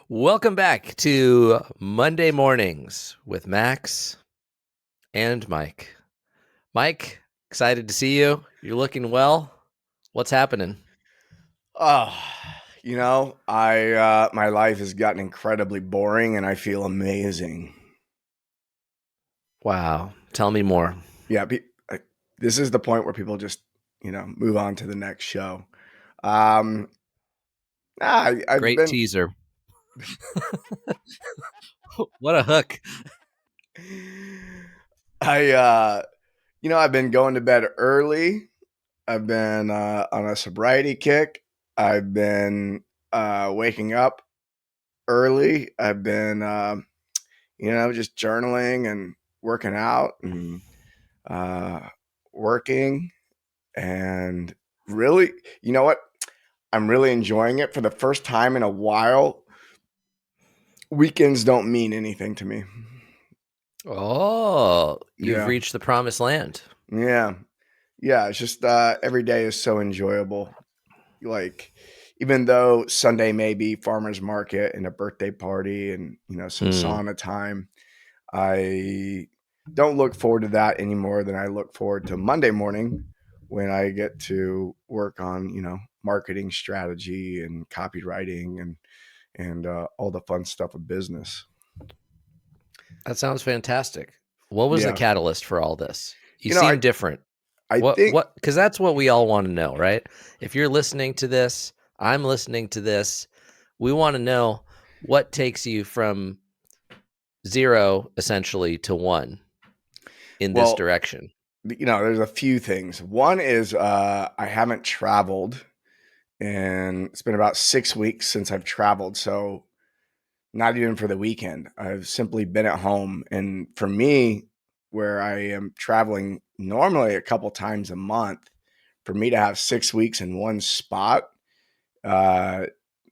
Welcome back to Monday Mornings with Max and Mike. Mike, excited to see you. You're looking well. What's happening? Oh, my life has gotten incredibly boring and I feel amazing. Wow. Tell me more. Yeah, this is the point where people just, move on to the next show. Um, I've Great been, teaser. What a hook. I, I've been going to bed early. I've been on a sobriety kick. I've been waking up early. I've been, just journaling and working out and uh, working and really, you know what? I'm really enjoying it for the first time in a while. Weekends don't mean anything to me. Oh, you've Yeah. reached the promised land. Yeah. Yeah. It's just every day is so enjoyable. Like, even though Sunday may be farmer's market and a birthday party and, some Hmm. sauna time, I don't look forward to that any more than I look forward to Monday morning when I get to work on, marketing strategy and copywriting and all the fun stuff of business. That sounds fantastic. What was the Yeah. catalyst for all this? You You know, I seem different. I What think what cuz that's what we all want to know, right? If you're listening to this, I'm listening to this, we want to know what takes you from 0 essentially to 1 in this well, direction. there's a few things. One is I haven't traveled and it's been about 6 weeks since I've traveled. So not even for the weekend. I've simply been at home. And for me, where I am traveling normally a couple times a month, for me to have 6 weeks in one spot uh,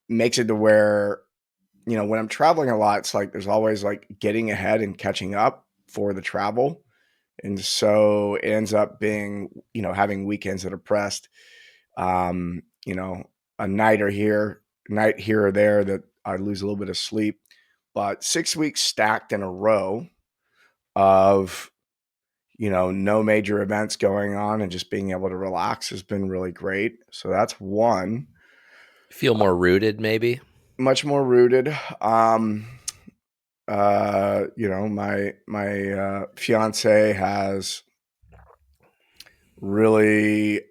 makes it to where, when I'm traveling a lot, it's like there's always like getting ahead and catching up for the travel. And so it ends up being, having weekends that are pressed, um, you know, a night here or there that I lose a little bit of sleep. But 6 weeks stacked in a row of, no major events going on and just being able to relax has been really great. So that's one. Feel more rooted maybe? Much more rooted. My fiance has really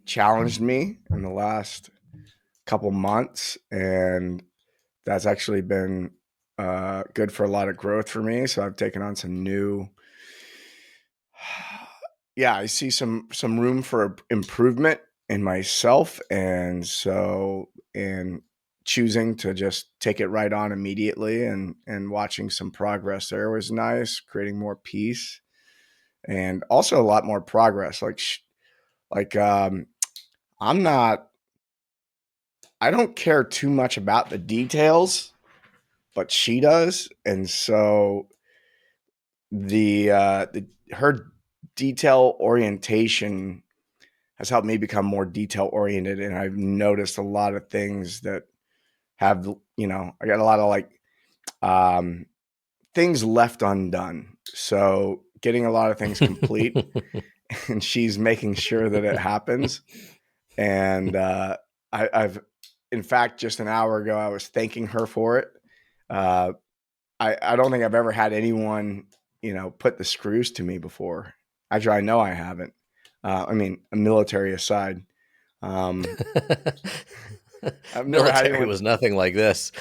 challenged me in the last couple months, and that's actually been good for a lot of growth for me. So I've taken on some new. Yeah, I see some room for improvement in myself, and choosing to just take it right on immediately, and watching some progress there was nice, creating more peace, and also a lot more progress. Like I'm not. I don't care too much about the details, but she does, and so the her detail orientation has helped me become more detail oriented, and I've noticed a lot of things that have, I got a lot of um things left undone, so getting a lot of things complete and she's making sure that it happens. And I've in fact, just an hour ago I was thanking her for it. uh I don't think I've ever had anyone, put the screws to me before. Actually, I know I haven't. I mean, military aside, um, I've never had Military anyone. was nothing like this.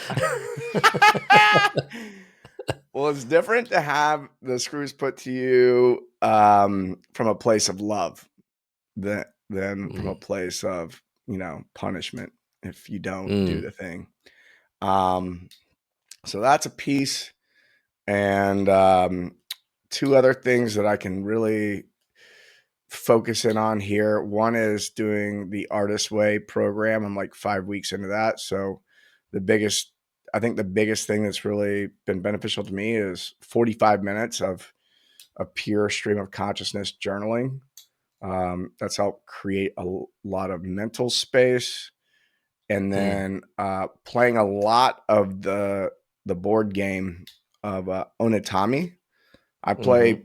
Well, it's different to have the screws put to you from a place of love than from a Mm, place of, punishment if you don't do mm. the thing. Um, so that's a piece, and two other things that I can really focus in on here. One is doing the Artist Way program. I'm like 5 weeks into that. So the biggest, I think the biggest thing that's really been beneficial to me is 45 minutes of a pure stream of consciousness journaling. That's helped create a lot of mental space and Mm. then playing a lot of the board game of Onitami. I Hmm. play,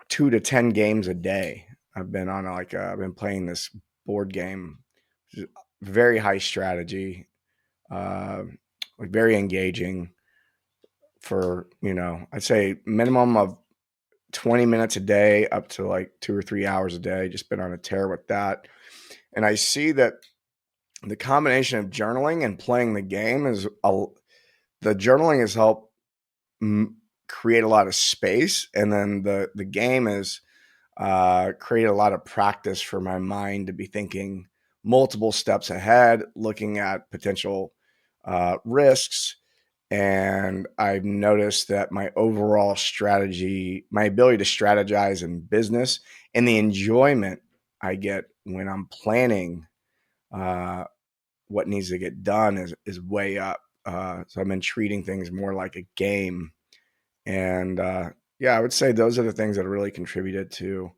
2 to 10 games a day. I've been on I've been playing this board game, very high strategy, uh, like very engaging for I'd say minimum of 20 minutes a day up to like 2 or 3 hours a day. Just been on a tear with that, and I see that the combination of journaling and playing the game the journaling has helped create a lot of space, and then the game is create a lot of practice for my mind to be thinking multiple steps ahead, looking at potential risks. And I've noticed that my overall strategy, my ability to strategize in business, and the enjoyment I get when I'm planning uh, what needs to get done is way up. So I've been treating things more like a game, and yeah, I would say those are the things that really contributed to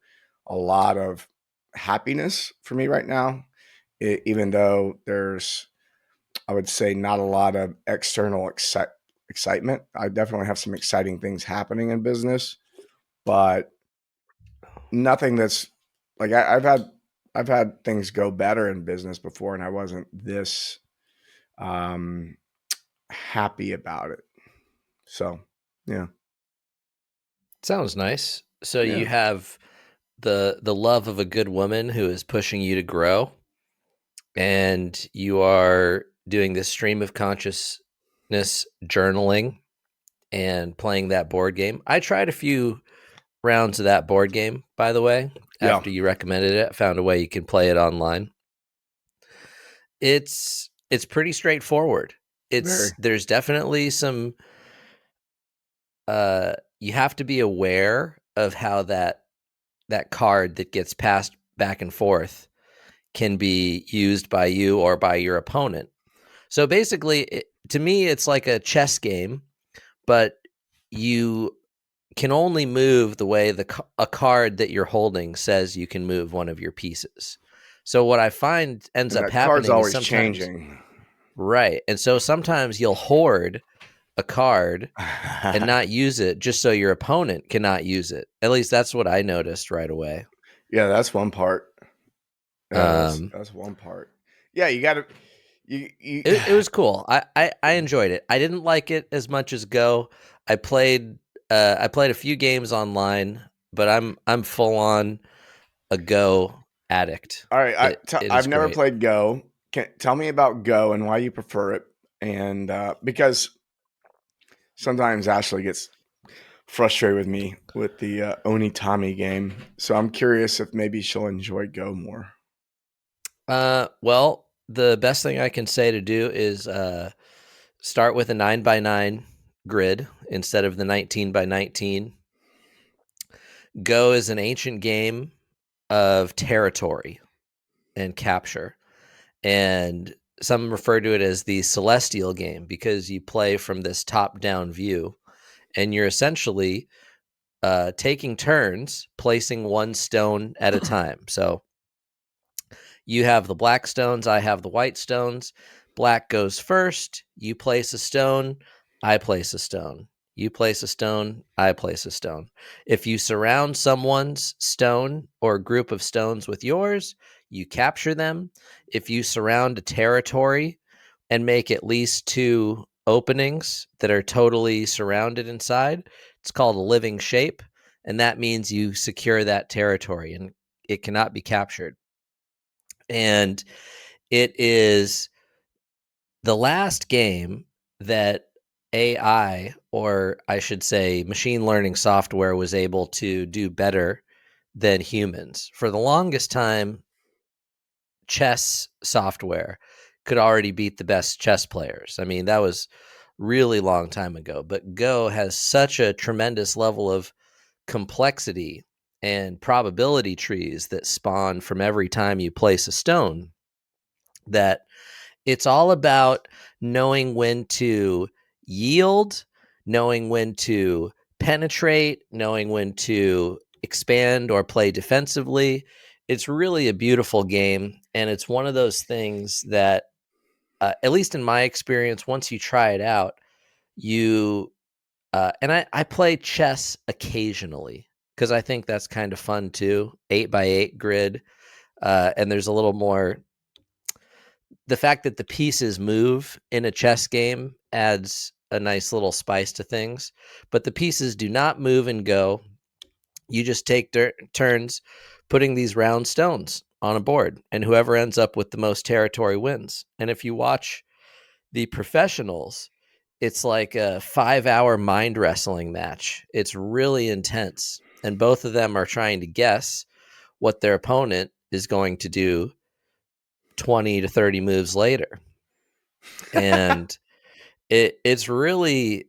a lot of happiness for me right now. Even though there's, I would say, not a lot of external excitement. I definitely have some exciting things happening in business, but nothing that's like I've had things go better in business before, and I wasn't this um, happy about it. So, yeah, Sounds nice. So you yeah, have the love of a good woman who is pushing you to grow, and you are doing this stream of consciousness journaling and playing that board game. I tried a few rounds of that board game, by the way, yeah, after you recommended it. I found a way you can play it online. It's pretty straightforward. very. There's definitely some you have to be aware of how that card that gets passed back and forth can be used by you or by your opponent. So basically, to me, it's like a chess game, but you can only move the way a card that you're holding says you can move one of your pieces. So what I find ends And up that card's happening is always sometimes changing. right, and so sometimes you'll hoard a card and not use it just so your opponent cannot use it. At least that's what I noticed right away. Yeah, that's one part. Yeah, that's Um, that's one part. Yeah, you got to you. it was cool. I enjoyed it. I didn't like it as much as Go. I played I played a few games online, but I'm full on a Go addict. All right, It I've is never great. played Go. Tell me about Go and why you prefer it, and because sometimes Ashley gets frustrated with me with the Onitami game, so I'm curious if maybe she'll enjoy Go more. Well, the best thing I can say to do is start with a 9 by 9 grid instead of the 19 by 19. Go is an ancient game of territory and capture. And some refer to it as the celestial game because you play from this top down view and you're essentially taking turns placing one stone at a time. So you have the black stones, I have the white stones. Black goes first, you place a stone, I place a stone. You place a stone, I place a stone. If you surround someone's stone or group of stones with yours, you capture them. If you surround a territory and make at least two openings that are totally surrounded inside, it's called a living shape. And that means you secure that territory and it cannot be captured. And it is the last game that AI, or I should say machine learning software, was able to do better than humans. For the longest time, chess software could already beat the best chess players. I mean, that was really long time ago, but Go has such a tremendous level of complexity and probability trees that spawn from every time you place a stone that it's all about knowing when to yield, knowing when to penetrate, knowing when to expand or play defensively. It's really a beautiful game. And it's one of those things that at least in my experience, once you try it out, you and I play chess occasionally because I think that's kind of fun too. 8x8 grid, and there's a little more. The fact that the pieces move in a chess game adds a nice little spice to things, but the pieces do not move and go. You just take turns putting these round stones on a board, and whoever ends up with the most territory wins. And if you watch the professionals, it's like a 5-hour mind wrestling match. It's really intense. And both of them are trying to guess what their opponent is going to do 20 to 30 moves later. And it's really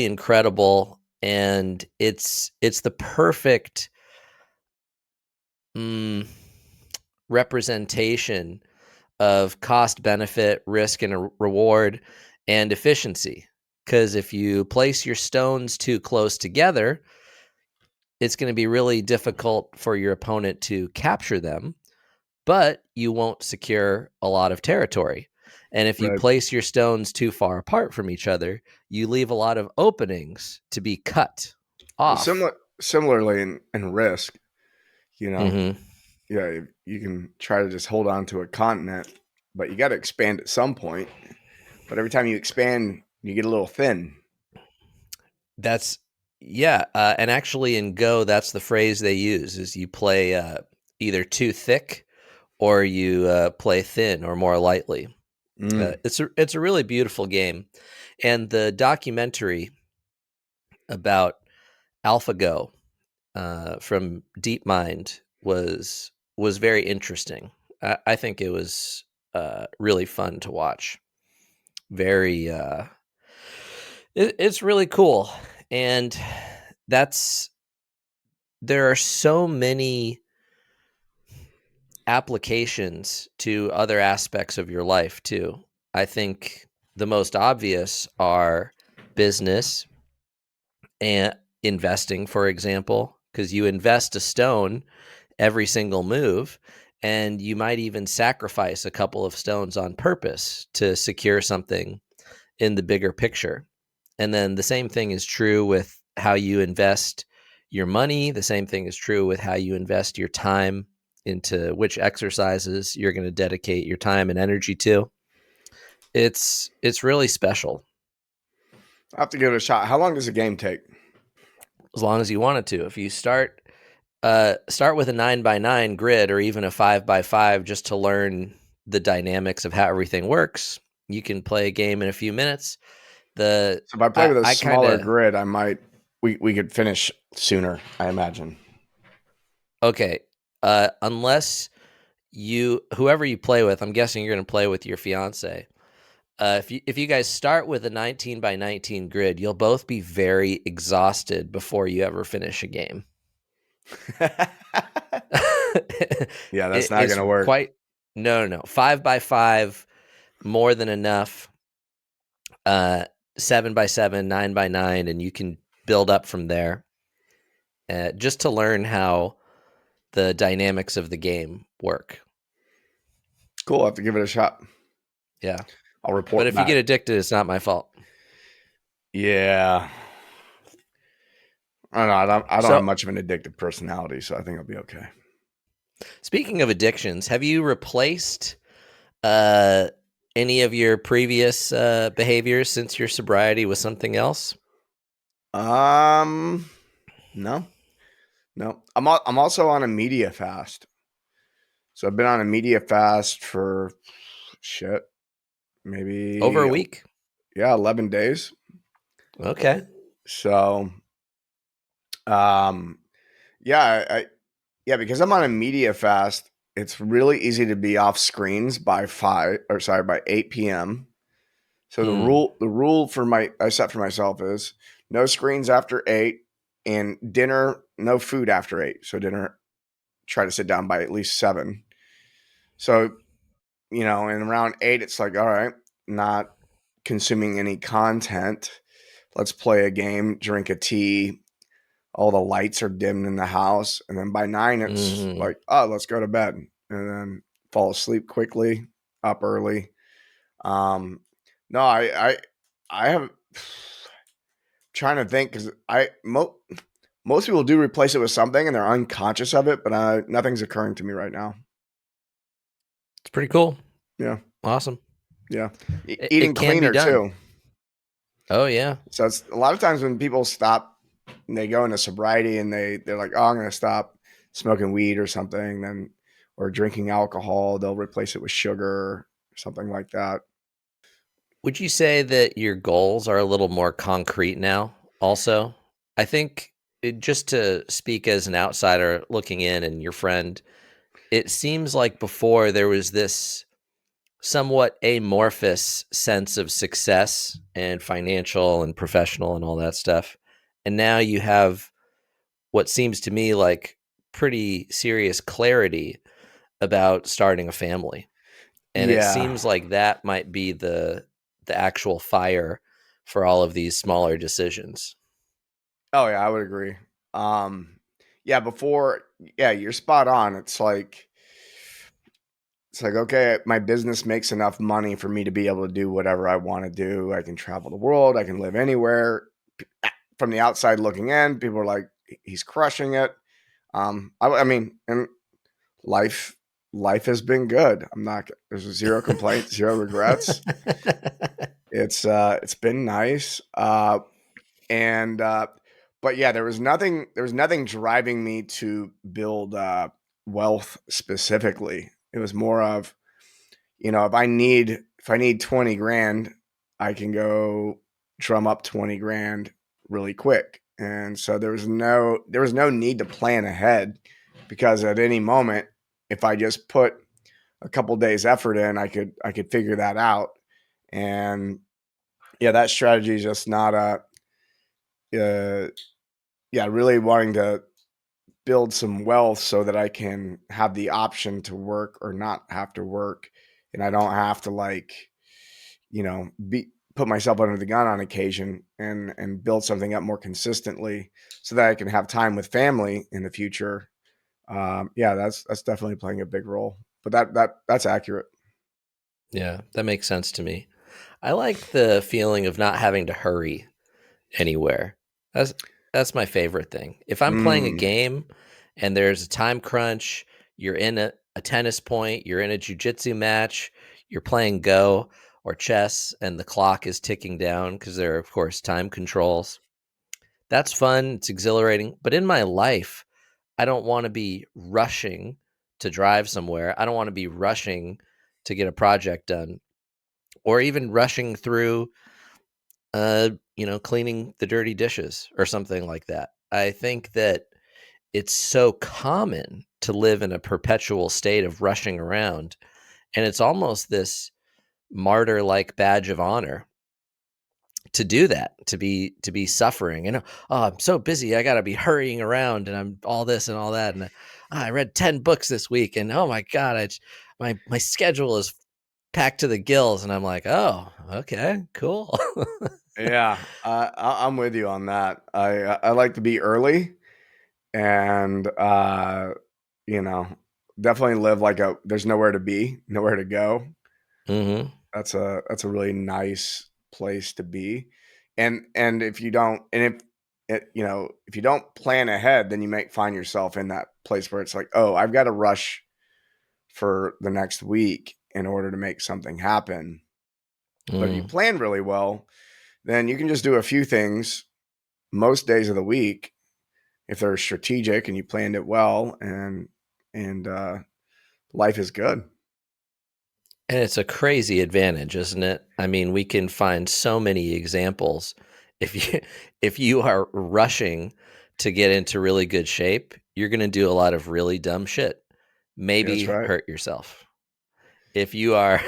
incredible, and it's the perfect mm, representation of cost benefit, risk and reward, and efficiency. Because if you place your stones too close together, it's going to be really difficult for your opponent to capture them, but you won't secure a lot of territory. And if you Right. place your stones too far apart from each other, you leave a lot of openings to be cut Well, off. similarly in Risk, you know, Mm-hmm. yeah, you can try to just hold on to a continent, but you got to expand at some point. But every time you expand, you get a little thin. That's yeah, and actually in Go, that's the phrase they use: is you play either too thick or you play thin or more lightly. Mm. It's a really beautiful game, and the documentary about AlphaGo from DeepMind was very interesting. I think it was really fun to watch. Very, it's really cool, and that's there are so many applications to other aspects of your life too. I think the most obvious are business and investing, for example, because you invest a stone every single move, and you might even sacrifice a couple of stones on purpose to secure something in the bigger picture. And then the same thing is true with how you invest your money. The same thing is true with how you invest your time into which exercises you're going to dedicate your time and energy to. It's really special I have to give it a shot. How long does a game take? as long as you want it to. If you start with a 9x9 grid or even a 5x5 just to learn the dynamics of how everything works, you can play a game in a few minutes. The So if I play with a I kind smaller of grid, I might we could finish sooner, I imagine. okay. Unless whoever you play with, I'm guessing you're going to play with your fiance. If you guys start with a 19x19 grid, you'll both be very exhausted before you ever finish a game. Yeah, that's not It's gonna work. quite no 5x5 more than enough. 7x7, 9x9, and you can build up from there. Just to learn how the dynamics of the game work. Cool. I have to give it a shot. Yeah. I'll But report if you back. get addicted, it's not my fault. Yeah. I don't know. I don't have So, much of an addictive personality, so I think I'll be okay. speaking of addictions, have you replaced uh, any of your previous behaviors since your sobriety with something else? Um, no, no. I'm also on a media fast. So I've been on a media fast for shit, Over maybe a week? 11 days. Okay. So um, yeah, yeah, because I'm on a media fast. It's really easy to be off screens by 8 p.m. So the Hmm. rule for I set for myself is no screens after 8 and dinner, no food after 8. So dinner, try to sit down by at least 7. So, and around 8 it's like, all right, not consuming any content. Let's play a game, drink a tea. All the lights are dimmed in the house, and then by 9 it's Hmm. like, oh, let's go to bed, and then fall asleep quickly, up early. Um, no, I have trying to think because most people do replace it with something and they're unconscious of it, but nothing's occurring to me right now. It's pretty cool. Yeah, Awesome. yeah. It Eating can be cleaner done. too. Oh yeah. So it's a lot of times when people stop and they go into sobriety and they're like, oh, I'm going to stop smoking weed or something, then or drinking alcohol, they'll replace it with sugar or something like that. Would you say that your goals are a little more concrete now also? I think just to speak as an outsider looking in and your friend, it seems like before there was this somewhat amorphous sense of success and financial and professional and all that stuff. And now you have what seems to me like pretty serious clarity about starting a family. And it Yeah. seems like that might be the actual fire for all of these smaller decisions. Oh yeah, I would agree. Um, yeah, before, yeah, you're spot on. It's like, okay, my business makes enough money for me to be able to do whatever I want to do. I can travel the world. I can live anywhere. From the outside looking in, people are like, he's crushing it. I mean, and life, life has been good. I'm not, there's zero complaints, zero regrets. It's been nice. And but yeah, there was nothing driving me to build wealth specifically. It was more of, if I need 20 grand, I can go drum up 20 grand really quick. And so there was no need to plan ahead, because at any moment, if I just put a couple days effort in, I could figure that out. And yeah, that strategy is just not uh yeah, really wanting to build some wealth so that I can have the option to work or not have to work, and I don't have to, like, be put myself under the gun on occasion, and build something up more consistently so that I can have time with family in the future. Yeah, that's definitely playing a big role. But that's accurate. Yeah, that makes sense to me. I like the feeling of not having to hurry anywhere. That's that's my favorite thing. If I'm playing a Mm, game and there's a time crunch, you're in a tennis point, you're in a jujitsu match, you're playing Go or chess, and the clock is ticking down because there are, of course, time controls. That's fun. It's exhilarating. But in my life, I don't want to be rushing to drive somewhere. I don't want to be rushing to get a project done or even rushing through cleaning the dirty dishes or something like that. I think that it's so common to live in a perpetual state of rushing around, and it's almost this martyr like badge of honor to do that, to be suffering. Oh, I'm so busy, I got to be hurrying around, and I'm all this and all that, and I read 10 books this week, and oh my god, my schedule is packed to the gills, and I'm like, oh, okay, cool. yeah, I'm with you on that. I like to be early, and you know, definitely live like a there's nowhere to be, nowhere to go. Hmm. That's a really nice place to be. And if you don't, and if if you don't plan ahead, then you might find yourself in that place where it's like, oh, I've got to rush for the next week in order to make something happen. But if you Mm. plan really well, then you can just do a few things most days of the week if they're strategic and you planned it well, and life is good. And it's a crazy advantage, isn't it? I mean, we can find so many examples. If you if you are rushing to get into really good shape, you're going to do a lot of really dumb shit. Yeah, that's Maybe right. hurt yourself. If you are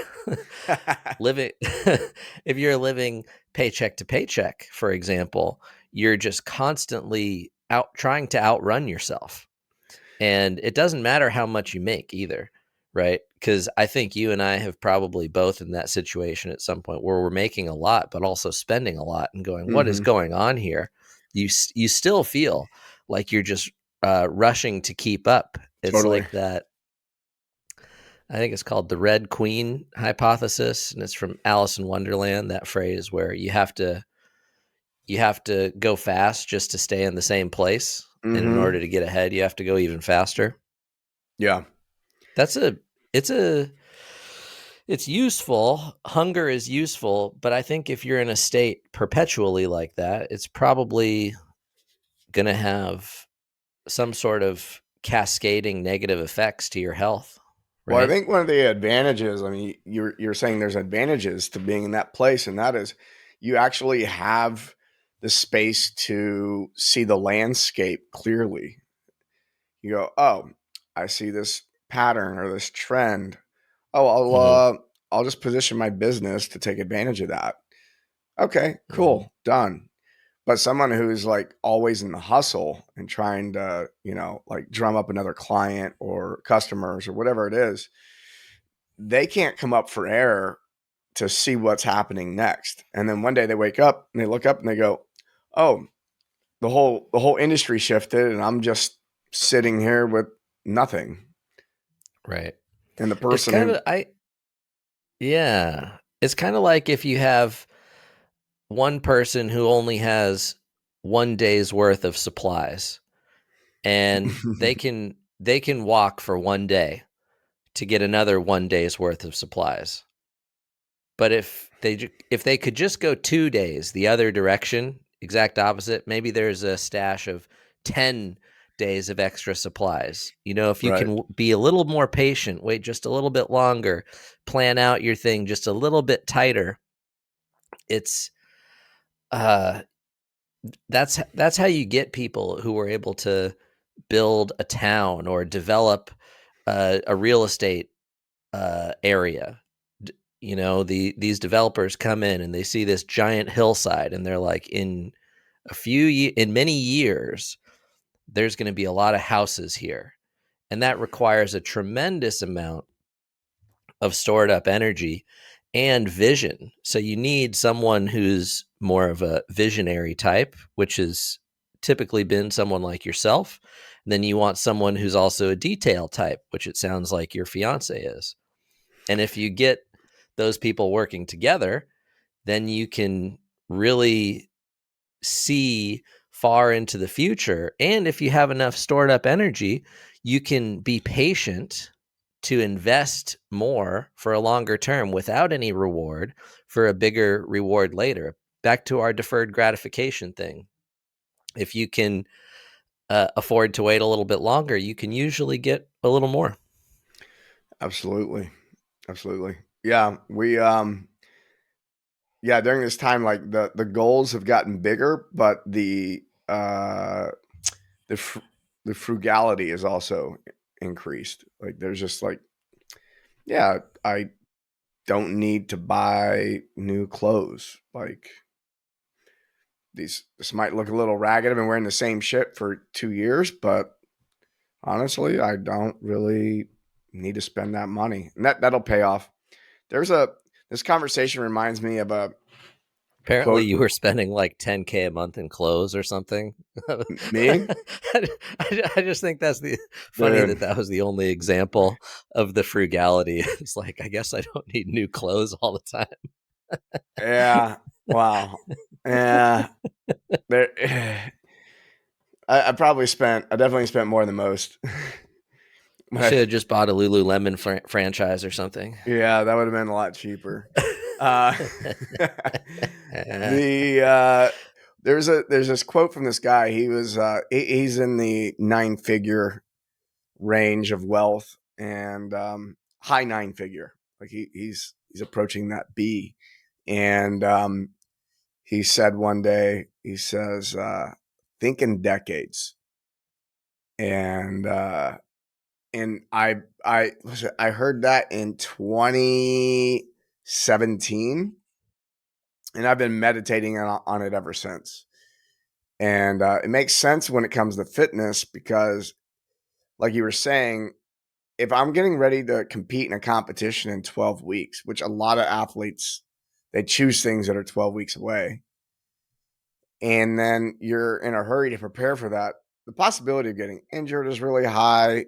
living if you're living paycheck to paycheck, for example, you're just constantly out trying to outrun yourself. And it doesn't matter how much you make either, right? Because I think you and I have probably both in that situation at some point where we're making a lot, but also spending a lot and going, what is Hmm. going on here? You still feel like you're just rushing to keep up. It's Totally. like that I think it's called the Red Queen hypothesis, and it's from Alice in Wonderland. That phrase where you have to go fast just to stay in the same place, and in order Mm-hmm. to get ahead, you have to go even faster. Yeah. That's a it's a it's useful. Hunger is useful, but I think if you're in a state perpetually like that, it's probably going to have some sort of cascading negative effects to your health, Well, I right? think one of the advantages, I mean, you're saying there's advantages to being in that place, and that is you actually have the space to see the landscape clearly. You go, oh, I see this pattern or this trend. Oh, Mhm. I'll just position my business to take advantage of that. Okay, Mhm. cool, done. But someone who's like always in the hustle and trying to, like drum up another client or customers or whatever it is, they can't come up for air to see what's happening next. And then one day they wake up and they look up and they go, "Oh, the whole industry shifted and I'm just sitting here with nothing." Right. And the It's person kind who of I yeah. It's kind of like if you have one person who only has 1 day's worth of supplies, and they can walk for 1 day to get another 1 day's worth of supplies. But if they could just go 2 days the other direction, exact opposite, maybe there's a stash of 10 days of extra supplies. If you right. can be a little more patient, wait just a little bit longer, plan out your thing just a little bit tighter. It's uh that's how you get people who are able to build a town or develop a real estate area. These developers come in and they see this giant hillside, and they're like, in many years, there's going to be a lot of houses here, and that requires a tremendous amount of stored up energy and vision. So you need someone who's more of a visionary type, which has typically been someone like yourself. And then you want someone who's also a detail type, which it sounds like your fiance is. And if you get those people working together, then you can really see far into the future. And if you have enough stored up energy, you can be patient to invest more for a longer term without any reward for a bigger reward later. Back to our deferred gratification thing. If you can afford to wait a little bit longer, you can usually get a little more. Absolutely. Absolutely. Yeah, yeah, during this time like the goals have gotten bigger, but the fr- the frugality is also increased. Like there's just like, yeah, I don't need to buy new clothes. Like this might look a little ragged. I've been wearing the same shit for 2 years, but honestly, I don't really need to spend that money. And that'll pay off. There's a This conversation reminds me of a Apparently, quote. you were spending like 10K a month in clothes or something. Me? I just think that's the funny Dude. that was the only example of the frugality. It's like, I guess I don't need new clothes all the time. Yeah. Wow. Yeah. There I definitely spent more than most. You But should have just bought a Lululemon franchise or something. yeah, that would have been a lot cheaper. Uh, the there's this quote from this guy. He's in the 9 figure range of wealth and high 9 figure. Like he's approaching that B. And he said one day, he says, think in decades. And I heard that in 2017, and I've been meditating on it ever since. And it makes sense when it comes to fitness because, like you were saying, if I'm getting ready to compete in a competition in 12 weeks, which a lot of athletes, they choose things that are 12 weeks away, and then you're in a hurry to prepare for that, the possibility of getting injured is really high.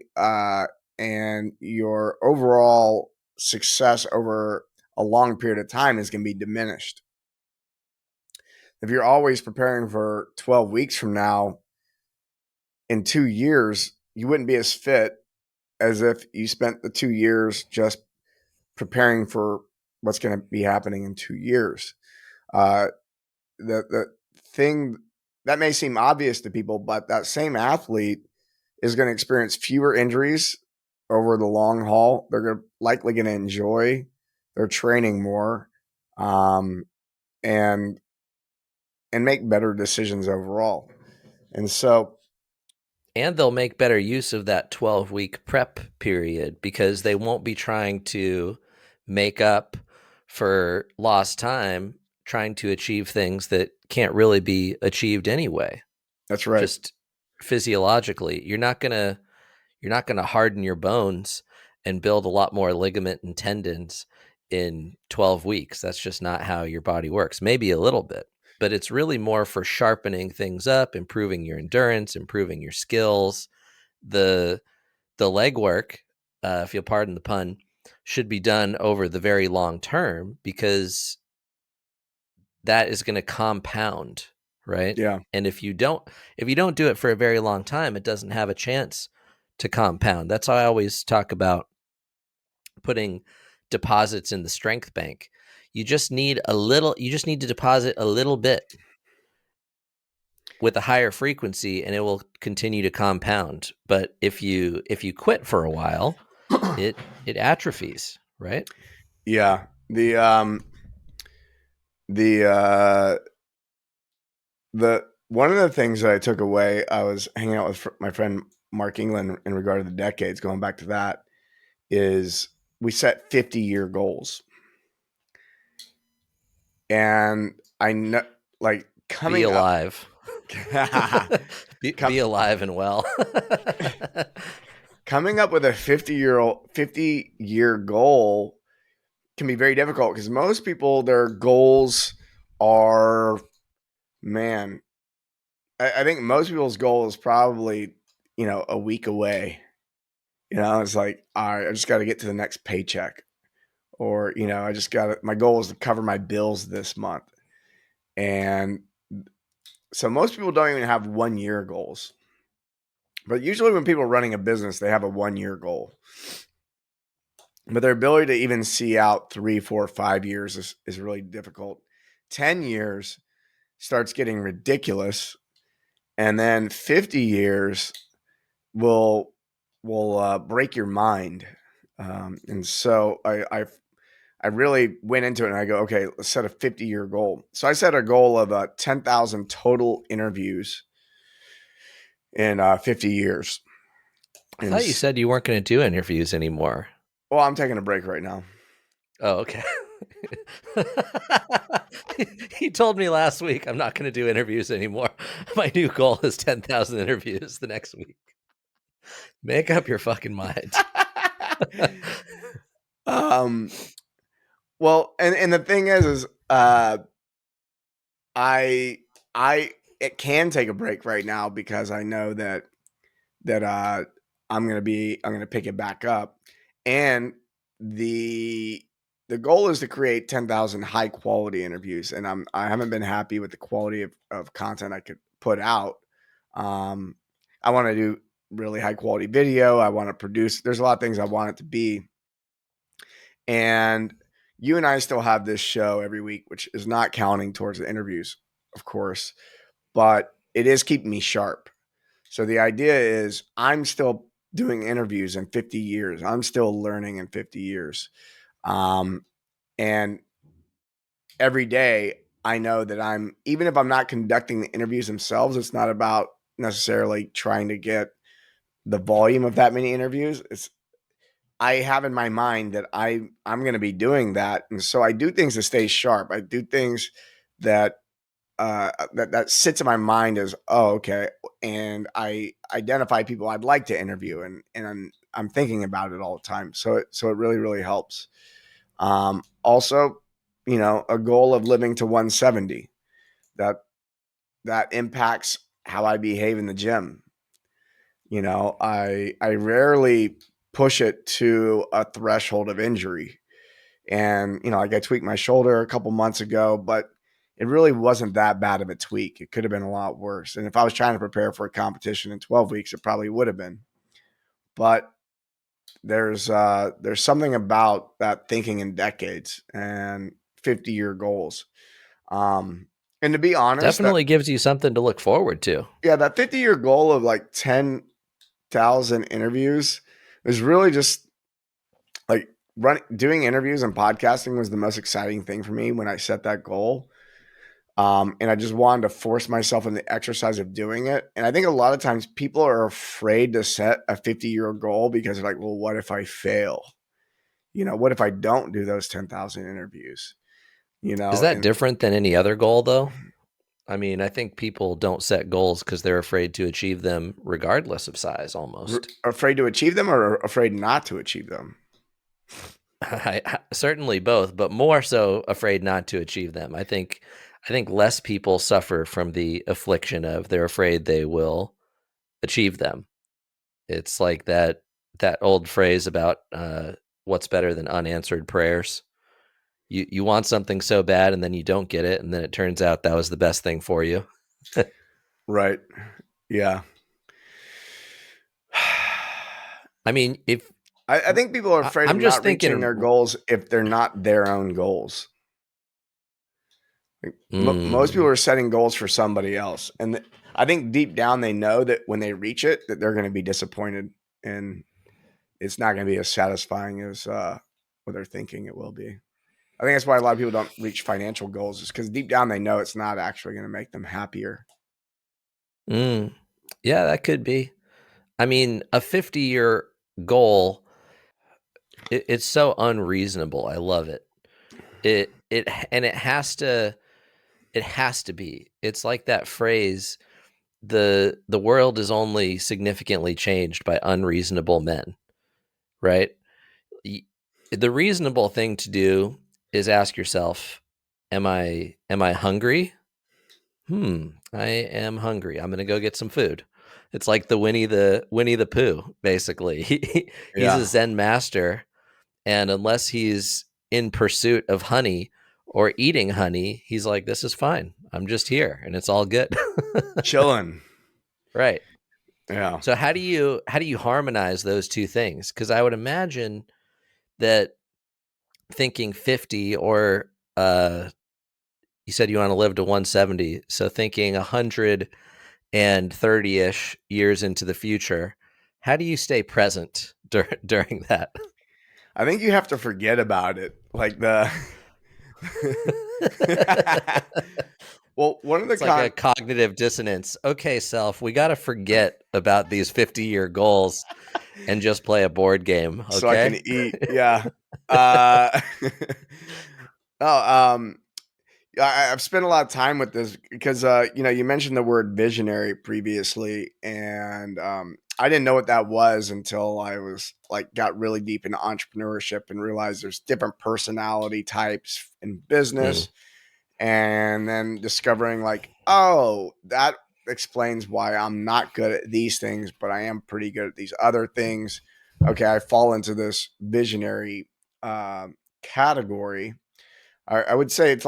and your overall success over a long period of time is going to be diminished. If you're always preparing for 12 weeks from now, in 2 years, you wouldn't be as fit as if you spent the 2 years just preparing for what's going to be happening in 2 years. Uh, the thing that may seem obvious to people, but that same athlete is going to experience fewer injuries over the long haul. They're likely going to enjoy their training more, um, and make better decisions overall. And so, And they'll make better use of that 12-week prep period because they won't be trying to make up for lost time trying to achieve things that can't really be achieved anyway. that's right. Just physiologically, you're not going to harden your bones and build a lot more ligament and tendons in 12 weeks. That's just not how your body works. Maybe a little bit, but it's really more for sharpening things up, improving your endurance, improving your skills. The legwork, if you'll pardon the pun, should be done over the very long term because that is going to compound, right? Yeah. And if you don't do it for a very long time, it doesn't have a chance to compound. That's how I always talk about putting deposits in the strength bank. You just need to deposit a little bit with a higher frequency and it will continue to compound. But if you quit for a while, it atrophies, right? Yeah. The the one of the things that I took away, I was hanging out with my friend Mark England in regard to the decades, going back to that, is we set 50-year goals. And I know, like, Be coming up, alive. Be com- alive and well. coming up with a 50-year goal can be very difficult because most people, their goals are, man, I think most people's goal is probably, a week away. It's like, all right, I just got to get to the next paycheck. Or, I just got to, my goal is to cover my bills this month. And so most people don't even have 1 year goals. But usually when people are running a business, they have a 1 year goal. But their ability to even see out 3, 4, 5 years is really difficult. 10 years starts getting ridiculous. And then 50 years will break your mind. And so I really went into it and I go, okay, let's set a 50-year goal. So I set a goal of 10,000 total interviews in 50 years. I And thought you said you weren't going to do interviews anymore. well, I'm taking a break right now. Oh, okay. He told me last week I'm not going to do interviews anymore. My new goal is 10,000 interviews the next week. Make up your fucking mind. um, well, and the thing is I it can take a break right now because I know that I'm gonna pick it back up, and the the goal is to create 10,000 high quality interviews, and I haven't been happy with the quality of content I could put out. Um, I want to do really high quality video. I want to produce. There's a lot of things I want it to be, and you and I still have this show every week, which is not counting towards the interviews, of course, but it is keeping me sharp. So the idea is I'm still doing interviews in 50 years. I'm still learning in 50 years. Um, and every day I know that even if I'm not conducting the interviews themselves, it's not about necessarily trying to get the volume of that many interviews. I have in my mind that I'm going to be doing that. And so I do things to stay sharp. I do things that that sits in my mind as, oh, okay, and I identify people I'd like to interview, and I'm thinking about it all the time. So it really really helps. Also, a goal of living to 170 that impacts how I behave in the gym. I rarely push it to a threshold of injury. And, like I tweaked my shoulder a couple months ago, but it really wasn't that bad of a tweak. It could have been a lot worse. And if I was trying to prepare for a competition in 12 weeks, it probably would have been. But there's something about that thinking in decades and 50-year goals. And to be honest, Definitely gives you something to look forward to. that 50-year goal of like 10,000 interviews is really just like doing interviews and podcasting was the most exciting thing for me when I set that goal. And I just wanted to force myself in the exercise of doing it. And I think a lot of times people are afraid to set a 50-year goal because they're like, well, what if I fail? What if I don't do those 10,000 interviews? Is that And different than any other goal, though? I mean, I think people don't set goals because they're afraid to achieve them regardless of size, almost. afraid to achieve them or afraid not to achieve them? Certainly both, but more so afraid not to achieve them. I think less people suffer from the affliction of they're afraid they will achieve them. It's like that old phrase about what's better than unanswered prayers. You want something so bad and then you don't get it, and then it turns out that was the best thing for you. Right. Yeah. I mean, if I think people are afraid I'm of just not reaching their thinking, goals if they're not their own goals. Like, most people are setting goals for somebody else. And I think deep down they know that when they reach it, that they're going to be disappointed and it's not going to be as satisfying as what they're thinking it will be. I think that's why a lot of people don't reach financial goals, is because deep down they know it's not actually going to make them happier. yeah, that could be. I mean, a 50-year goal, it's so unreasonable. I love it. And it has to be. It's like that phrase, the world is only significantly changed by unreasonable men, right? The reasonable thing to do is ask yourself, am I hungry? I am hungry. I'm going to go get some food. It's like the Winnie the Pooh, basically. He's a Yeah. Zen master, and unless he's in pursuit of honey or eating honey, he's like, this is fine. I'm just here and it's all good. Chilling. Right. Yeah. So how do you harmonize those two things? Because I would imagine that thinking 50 or you said you want to live to 170. So thinking 130-ish years into the future, how do you stay present during that? I think you have to forget about it. Like the well, one of the It's like a cognitive dissonance. Okay, self, we got to forget about these 50-year goals and just play a board game, so I can okay? eat. Yeah. Uh, oh, I've spent a lot of time with this because you mentioned the word visionary previously, and I didn't know what that was until I was like got really deep into entrepreneurship and realized there's different personality types in business, and then discovering like, oh, that explains why I'm not good at these things, but I am pretty good at these other things. Okay, I fall into this visionary category. I would say it's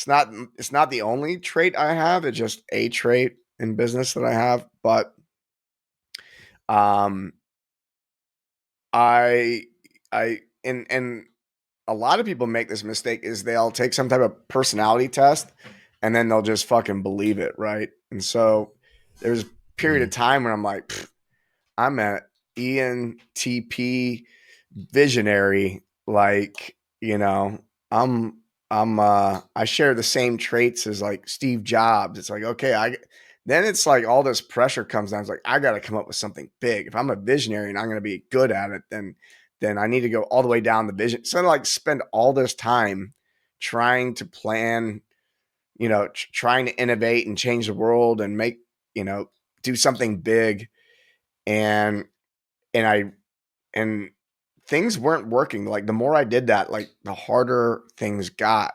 not the only trait I have. It's just a trait in business that I have. But um, I and a lot of people make this mistake is they'll take some type of personality test and then they'll just fucking believe it, right? And so there's a period of time where I'm like, I'm an ENTP visionary, like, I share the same traits as like Steve Jobs. It's like, okay, then it's like all this pressure comes down. It's like, I got to come up with something big. If I'm a visionary and I'm going to be good at it, then I need to go all the way down the vision. So I like spend all this time trying to plan, trying to innovate and change the world and make, do something big. And I and things weren't working. Like the more I did that, like the harder things got.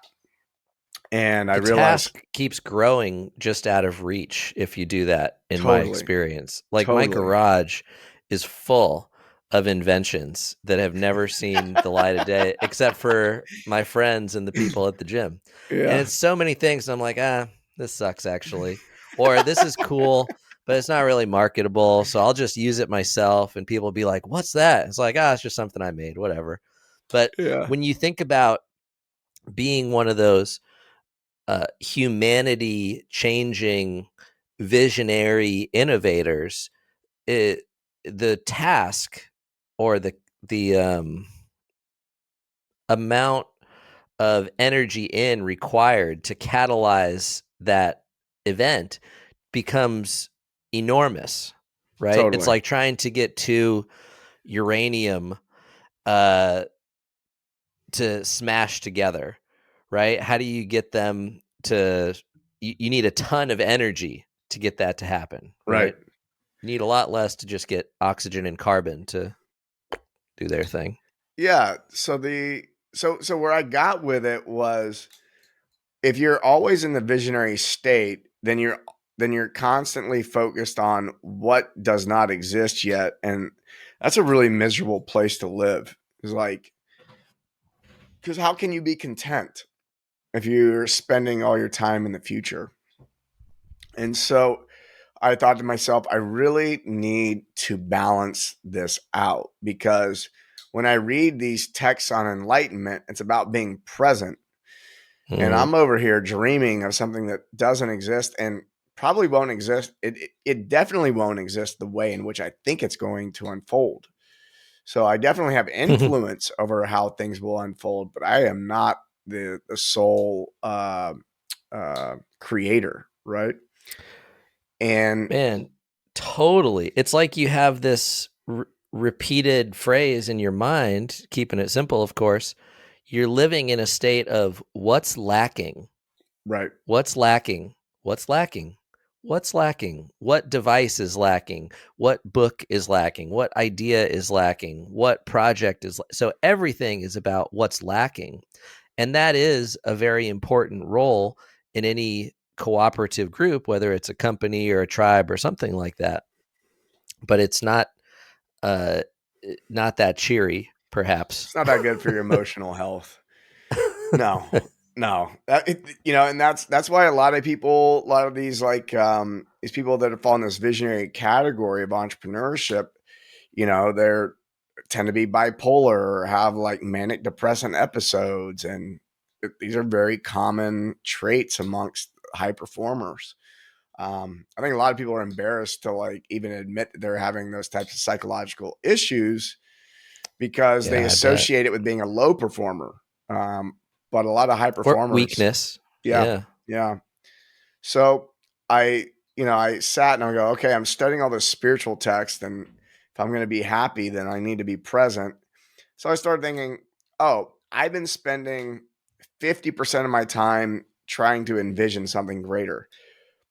And I The realized task keeps growing just out of reach if you do that, in my totally, experience. Like my totally. garage is full of inventions that have never seen the light of day, except for my friends and the people at the gym. And Yeah. it's so many things. I'm like, this sucks actually. Or this is cool, but it's not really marketable. So I'll just use it myself. And people will be like, what's that? It's like, it's just something I made, whatever. But Yeah. when you think about being one of those humanity changing visionary innovators, the task or the amount of energy required to catalyze that event becomes enormous, right? It's Totally. like trying to get to uranium uh, to smash together, right? How do you get them to? You need a ton of energy to get that to happen, Right. right? You need a lot less to just get oxygen and carbon to do their thing. Yeah. So where I got with it was, if you're always in the visionary state, then you're constantly focused on what does not exist yet, and that's a really miserable place to live. It's like, because how can you be content if you're spending all your time in the future? And so I thought to myself, I really need to balance this out, because when I read these texts on enlightenment, it's about being present. And Mm-hmm. I'm over here dreaming of something that doesn't exist and probably won't exist. It definitely won't exist the way in which I think it's going to unfold. So I definitely have influence over how things will unfold, but I am not the sole creator, right? And Man, totally. It's like you have this repeated phrase in your mind, keeping it simple, of course. You're living in a state of what's lacking, right, what's lacking, what's lacking, what's lacking, what device is lacking, what book is lacking, what idea is lacking, what project is. So everything is about what's lacking. And that is a very important role in any cooperative group, whether it's a company or a tribe or something like that. But it's uh, not that cheery, perhaps. it's not that good for your emotional health. No, no. And that's why a lot of these people that fall in this visionary category of entrepreneurship, they're tend to be bipolar or have like manic depressant episodes, and these are very common traits amongst high performers. I think a lot of people are embarrassed to like even admit that they're having those types of psychological issues because they Yeah, I bet. associate it with being a low performer. Um, but a lot of high Or performers, weakness. yeah, Yeah. yeah. So I sat and I go, okay, I'm studying all this spiritual text, and if I'm going to be happy, then I need to be present. So I started thinking, oh, I've been spending 50% of my time trying to envision something greater,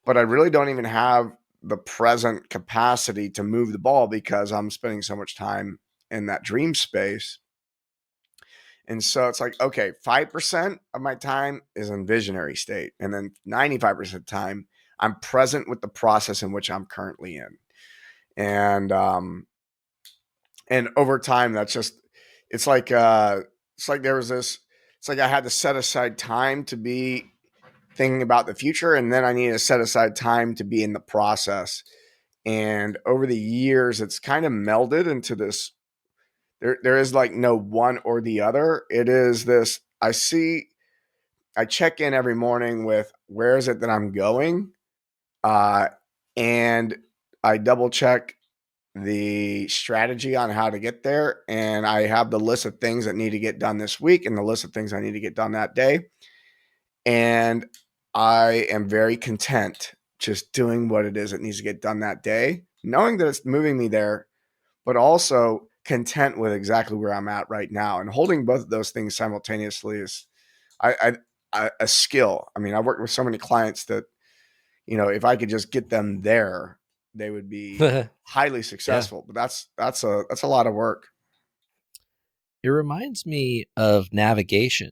but I really don't even have the present capacity to move the ball because I'm spending so much time in that dream space. And so it's like, okay, 5% of my time is in visionary state. And then 95% of the time, I'm present with the process in which I'm currently in. And and over time, that's just it's like there was this, it's like I had to set aside time to be thinking about the future, and then I needed to set aside time to be in the process. And over the years, it's kind of melded into this. There is like no one or the other. It is this. I check in every morning with where is it that I'm going, uh, and I double check the strategy on how to get there, and I have the list of things that need to get done this week and the list of things I need to get done that day. And I am very content just doing what it is that needs to get done that day, knowing that it's moving me there, but also content with exactly where I'm at right now. And holding both of those things simultaneously is a skill. I mean, I've worked with so many clients that, if I could just get them there, they would be highly Yeah. successful. But that's a lot of work. It reminds me of navigation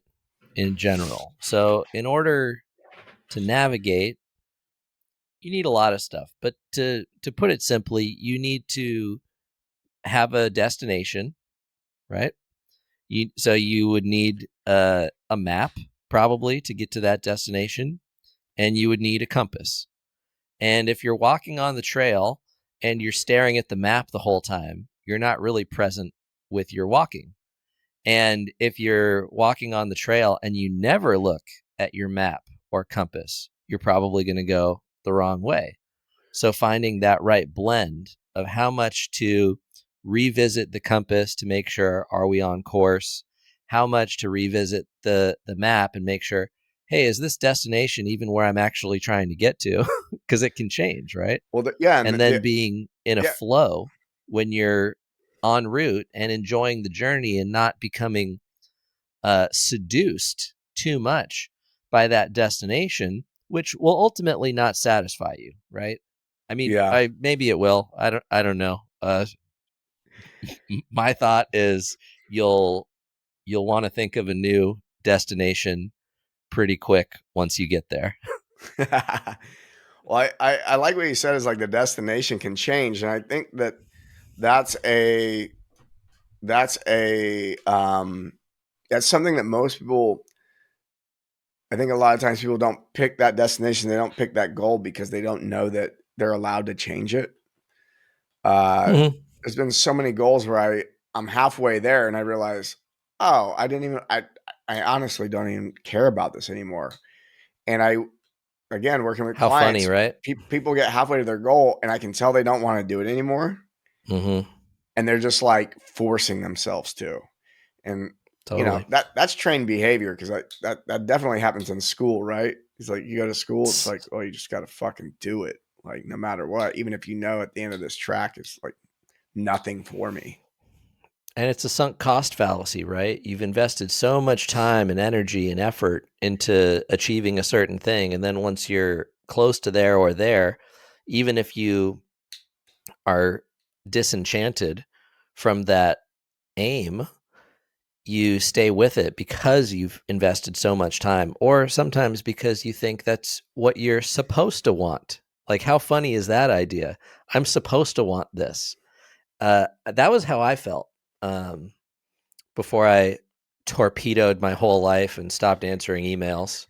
in general. So, in order to navigate, you need a lot of stuff. But to put it simply, you need to have a destination, right? So you would need a map probably to get to that destination, and you would need a compass. And if you're walking on the trail and you're staring at the map the whole time, you're not really present with your walking. And if you're walking on the trail and you never look at your map or compass, you're probably going to go the wrong way. So finding that right blend of how much to revisit the compass to make sure, are we on course? How much to revisit the map and make sure, hey, is this destination even where I'm actually trying to get to? Because it can change, right? Well, yeah, and And then being in a yeah, flow when you're en route and enjoying the journey and not becoming seduced too much by that destination, which will ultimately not satisfy you, right? I mean, yeah. maybe it will. I don't know. My thought is you'll want to think of a new destination pretty quick once you get there. Well, I like what you said is like the destination can change, and I think that that's a that's a that's something that most people. I think a lot of times people don't pick that destination, they don't pick that goal because they don't know that they're allowed to change it. Uh, Mm-hmm. there's been so many goals where I'm halfway there and I realize, oh, I honestly don't even care about this anymore. And again, working with How funny, clients, right? people get halfway to their goal and I can tell they don't want to do it anymore. Mm-hmm. And they're just like forcing themselves to. And Totally. that's trained behavior because that definitely happens in school, right? It's like you go to school, it's like, oh, you just got to fucking do it, like no matter what, even if you know at the end of this track it's like nothing for me. And it's a sunk cost fallacy, right? You've invested so much time and energy and effort into achieving a certain thing. And then once you're close to there or there, even if you are disenchanted from that aim, you stay with it because you've invested so much time, or sometimes because you think that's what you're supposed to want. Like, how funny is that idea? I'm supposed to want this. That was how I felt. Before I torpedoed my whole life and stopped answering emails,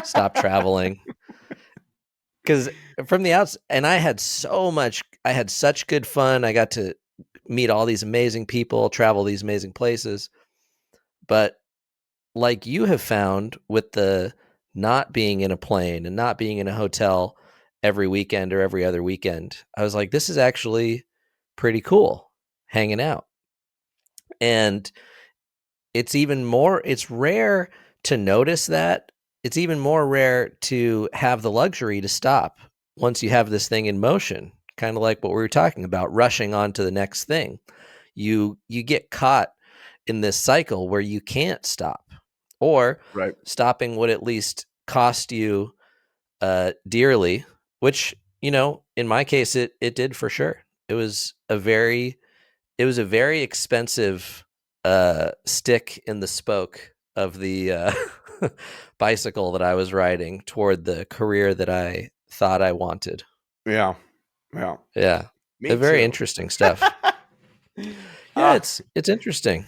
stopped traveling. Because from the outs, and I had such good fun. I got to meet all these amazing people, travel these amazing places. But like you have found with the not being in a plane and not being in a hotel every weekend or every other weekend, I was like, this is actually pretty cool hanging out. And it's rare to notice that. It's even more rare to have the luxury to stop once you have this thing in motion, kind of like what we were talking about, rushing on to the next thing. You get caught in this cycle where you can't stop, or Right. stopping would at least cost you dearly, which, in my case, it did for sure. It was a very expensive stick in the spoke of the bicycle that I was riding toward the career that I thought I wanted. Yeah. Yeah. Yeah, Me very too. interesting stuff. Yeah, uh, it's interesting.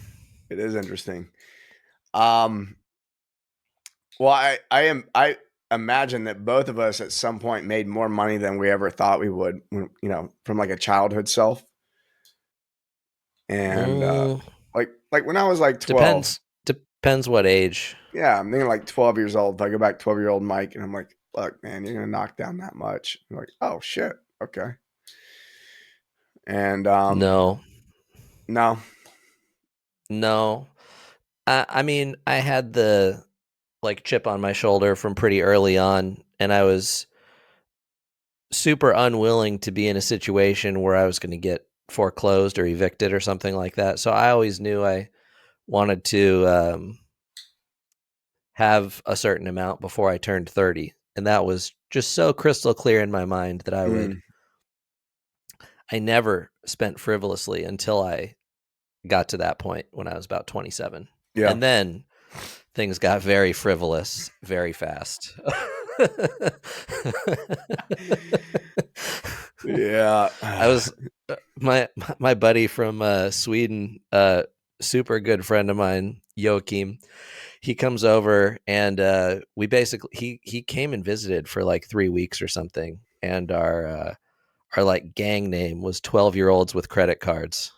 it is interesting. um well, I imagine that both of us at some point made more money than we ever thought we would when, from like a childhood self. And Mm, like when I was like 12, depends what age. yeah, I'm thinking like 12 years old. If I go back 12-year-old Mike and I'm like, look, man, you're gonna knock down that much. I'm like, oh shit, okay. And No, no, no. I mean, I had the like chip on my shoulder from pretty early on, and I was super unwilling to be in a situation where I was going to get foreclosed or evicted or something like that. So I always knew I wanted to have a certain amount before I turned 30. And that was just so crystal clear in my mind that mm, I never spent frivolously until I got to that point when I was about 27. yeah, And then things got very frivolous very fast. yeah. I was my buddy from Sweden, super good friend of mine, Joachim. He comes over and we basically he came and visited for like 3 weeks or something, and our like gang name was 12-year-olds with credit cards.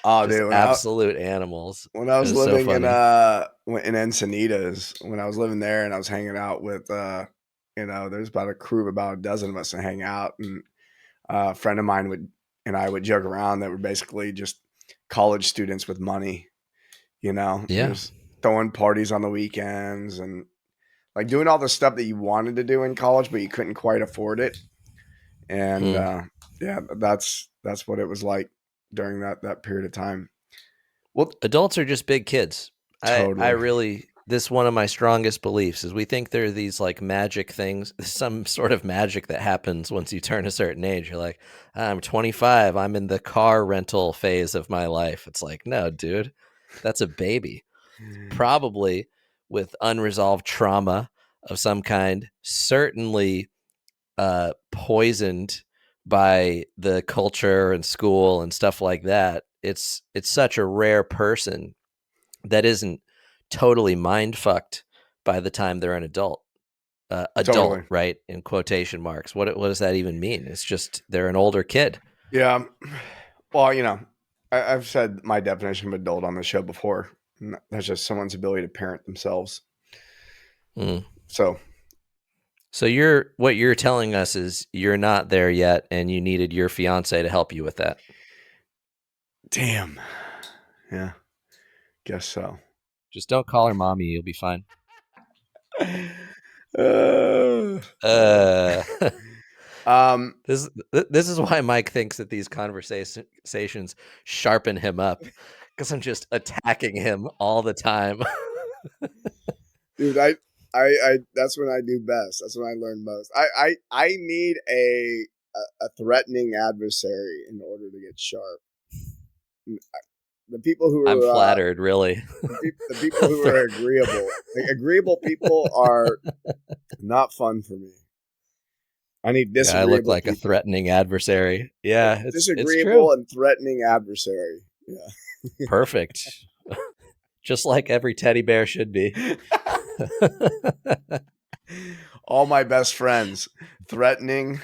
Oh, Just dude, absolute animals. when I It was was so living funny. in Encinitas, when I was living there and I was hanging out with there's about a crew of about a dozen of us to hang out, and a friend of mine would and I would joke around that we're basically just college students with money, Yeah. just throwing parties on the weekends and like doing all the stuff that you wanted to do in college, but you couldn't quite afford it. And Hmm. yeah, that's what it was like during that period of time. Well, Adults are just big kids. I totally. really, this one of my strongest beliefs is we think there are these like magic things, some sort of magic that happens once you turn a certain age. You're like, I'm 25, I'm in the car rental phase of my life. It's like, no, dude, that's a baby. Probably with unresolved trauma of some kind, certainly poisoned by the culture and school and stuff like that. It's such a rare person that isn't totally mind fucked by the time they're an adult. Adult, Totally. right? In quotation marks. What does that even mean? It's just they're an older kid. Yeah. Well, I've said my definition of adult on the show before. That's just someone's ability to parent themselves. Mm. So, So what you're telling us is you're not there yet, and you needed your fiance to help you with that. damn. Yeah, guess so. Just don't call her mommy. You'll be fine. Uh, Uh, um, this is why Mike thinks that these conversations sharpen him up, because I'm just attacking him all the time. dude, I that's when I do best. That's when I learn most. I need a threatening adversary in order to get sharp. The people who I'm are flattered, really. the people who are agreeable, like agreeable people, are not fun for me. I need Yeah, I look disagreeable like a people. threatening adversary. Yeah, it's Disagreeable true. and threatening adversary. Perfect. Just like every teddy bear should be. Yeah. All my best friends, threatening,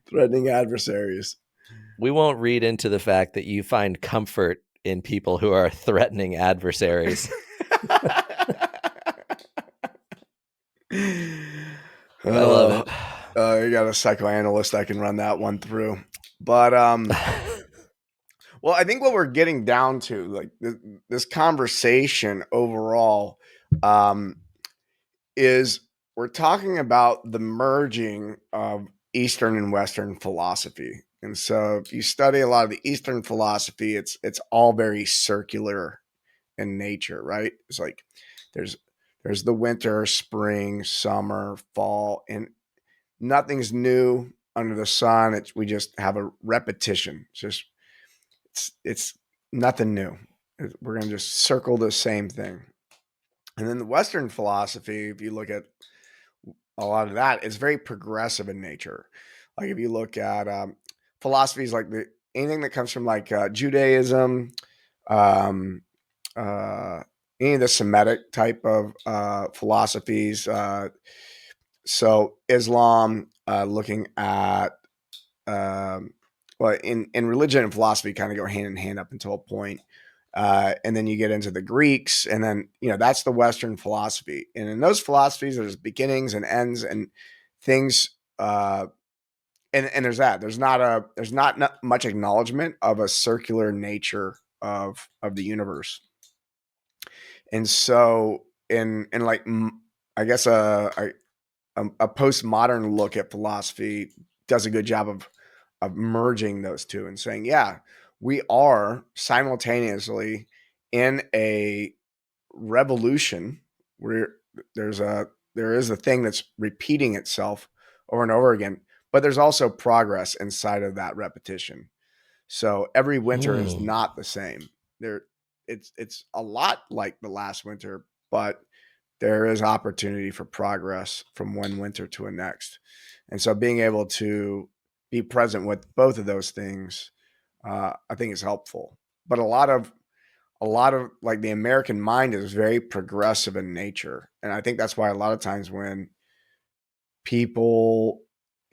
threatening adversaries. We won't read into the fact that you find comfort in people who are threatening adversaries. I love Oh, it. you got a psychoanalyst I can run that one through. But well, I think what we're getting down to, like this conversation overall, um, is we're talking about the merging of Eastern and Western philosophy. And so, if you study a lot of the Eastern philosophy, it's all very circular in nature, right? It's like there's there's the winter, spring, summer, fall, and nothing's new under the sun. We just have a repetition. It's nothing new. We're gonna just circle the same thing. And then the Western philosophy, if you look at a lot of that, it's very progressive in nature. Like if you look at philosophies like anything that comes from like Judaism, um, uh, any of the Semitic type of philosophies. So Islam, looking at well, in religion and philosophy kind of go hand in hand up until a point. And then you get into the Greeks, and then that's the Western philosophy. And in those philosophies, there's beginnings and ends and things. And there's not much acknowledgement of a circular nature of the universe. And so in like I guess a postmodern look at philosophy does a good job of merging those two and saying, yeah, we are simultaneously in a revolution where there is a thing that's repeating itself over and over again, but there's also progress inside of that repetition. So every winter is Mm. not the same. There, it's a lot like the last winter, but there is opportunity for progress from one winter to the next. And so being able to be present with both of those things, I think is helpful. But a lot of like the American mind is very progressive in nature. And I think that's why a lot of times when people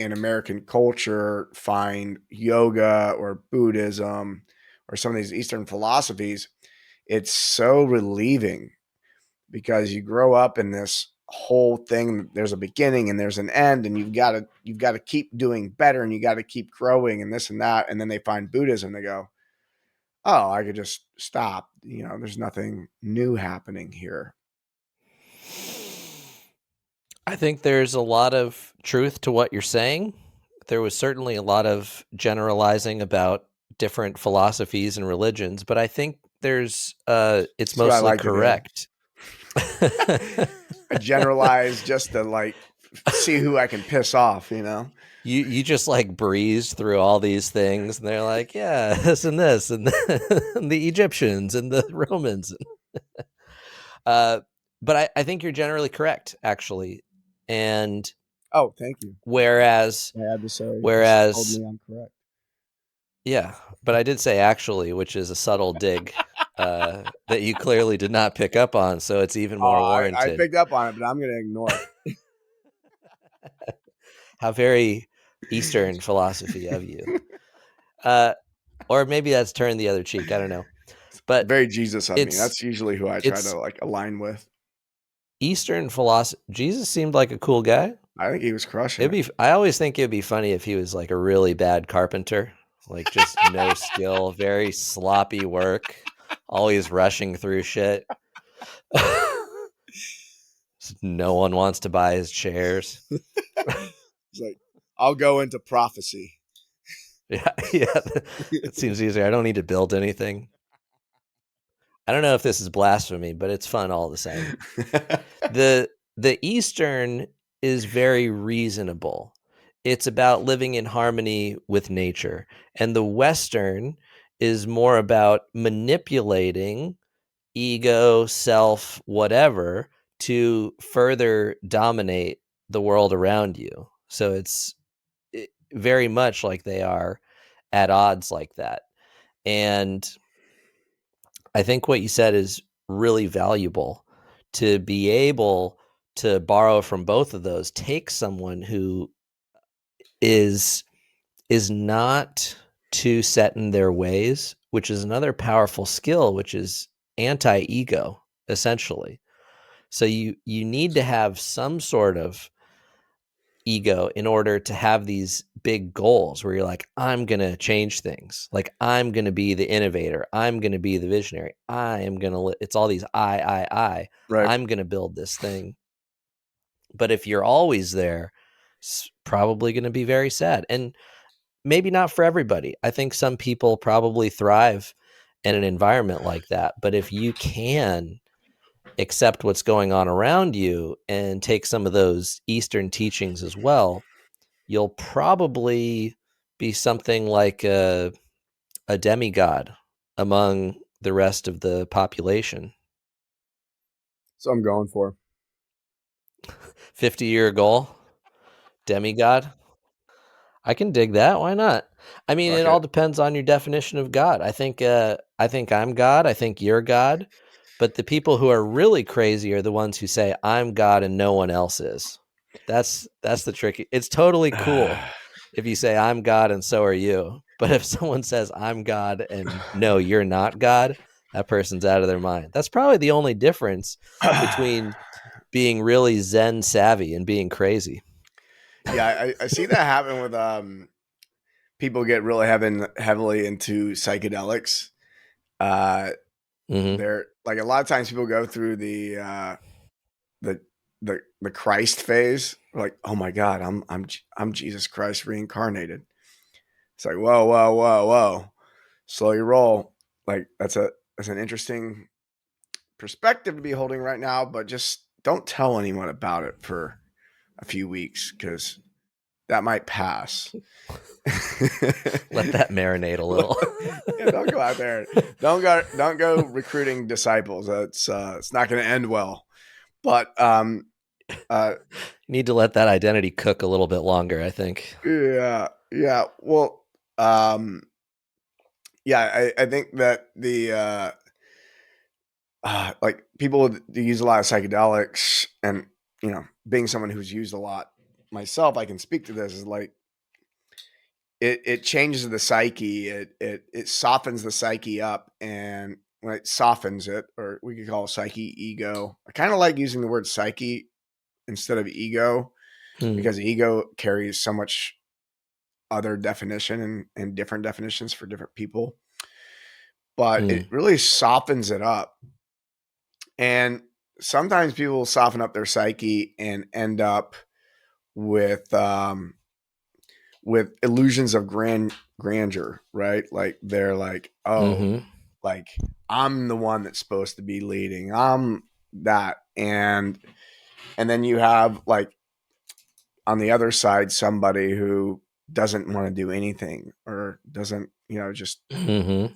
in American culture find yoga or Buddhism or some of these Eastern philosophies, it's so relieving because you grow up in this whole thing. There's a beginning and there's an end, and you've got to keep doing better, and you got to keep growing and this and that. And then they find Buddhism, they go, oh, I could just stop. There's nothing new happening here. I think there's a lot of truth to what you're saying. There was certainly a lot of generalizing about different philosophies and religions, but I think it's That's what I mostly like to do. correct. I generalize just to like see who I can piss off. You just like breeze through all these things, and they're like, yeah, this and this, and the Egyptians and the Romans. But I think you're generally correct, actually. And Oh, thank you. whereas, I had to say, told whereas, me I'm correct. yeah, but I did say actually, which is a subtle dig that you clearly did not pick up on, so it's even more I warranted. picked up on it, but I'm going to ignore it. How very Eastern philosophy of you. Or maybe that's turned the other cheek. I don't know. But very Jesus of me. That's usually who I try to like align with. Eastern philosophy. Jesus seemed like a cool guy. I think he was crushing it. I always think it'd be funny if he was like a really bad carpenter, like just no skill, very sloppy work, always rushing through shit. No one wants to buy his chairs. It's like, I'll go into prophecy. Yeah, it seems easier. I don't need to build anything. I don't know if this is blasphemy, but it's fun all the same. The Eastern is very reasonable. It's about living in harmony with nature. And the Western is more about manipulating ego, self, whatever, to further dominate the world around you. So it's very much like they are at odds like that. And I think what you said is really valuable, to be able to borrow from both of those. Take someone who is not too set in their ways, which is another powerful skill, which is anti-ego, essentially. So you need to have some sort of ego in order to have these big goals where you're like, I'm going to change things. Like, I'm going to be the innovator. I'm going to be the visionary. I am going to, it's all these Right. I'm going to build this thing. But if you're always there, it's probably going to be very sad. And maybe not for everybody. I think some people probably thrive in an environment like that. But if you can accept what's going on around you and take some of those Eastern teachings as well, you'll probably be something like a demigod among the rest of the population. So I'm going for 50-year goal, demigod. I can dig that. Why not? I mean, it all depends on your definition of God. I think I'm God. I think you're God. But the people who are really crazy are the ones who say I'm God and no one else is. That's the tricky. It's totally cool if you say I'm God and so are you. But if someone says I'm God and no, you're not God, that person's out of their mind. That's probably the only difference between being really Zen savvy and being crazy. Yeah, I see that happen with people get really heavily into psychedelics. They're like, a lot of times people go through the Christ phase. Like, oh my God, I'm Jesus Christ reincarnated. It's like, whoa, whoa, whoa, whoa, slow your roll. Like, that's an interesting perspective to be holding right now, but just don't tell anyone about it for a few weeks, because that might pass. Let that marinate a little. Yeah, don't go out there. Don't go recruiting disciples. It's not going to end well. But uh, Need to let that identity cook a little bit longer, I think. yeah, yeah. Well, um, yeah, I think that like people use a lot of psychedelics, and being someone who's used a lot myself, I can speak to this. Is like it changes the psyche. It softens the psyche up, and when it softens it, or we could call it psyche ego. I kind of like using the word psyche instead of ego Hmm. because ego carries so much other definition and different definitions for different people. But Hmm. it really softens it up. And sometimes people soften up their psyche and end up with with illusions of grandeur, right? Like they're like, oh, Mm-hmm. like I'm the one that's supposed to be leading. I'm that. And then you have like on the other side somebody who doesn't want to do anything or doesn't, just Mm-hmm.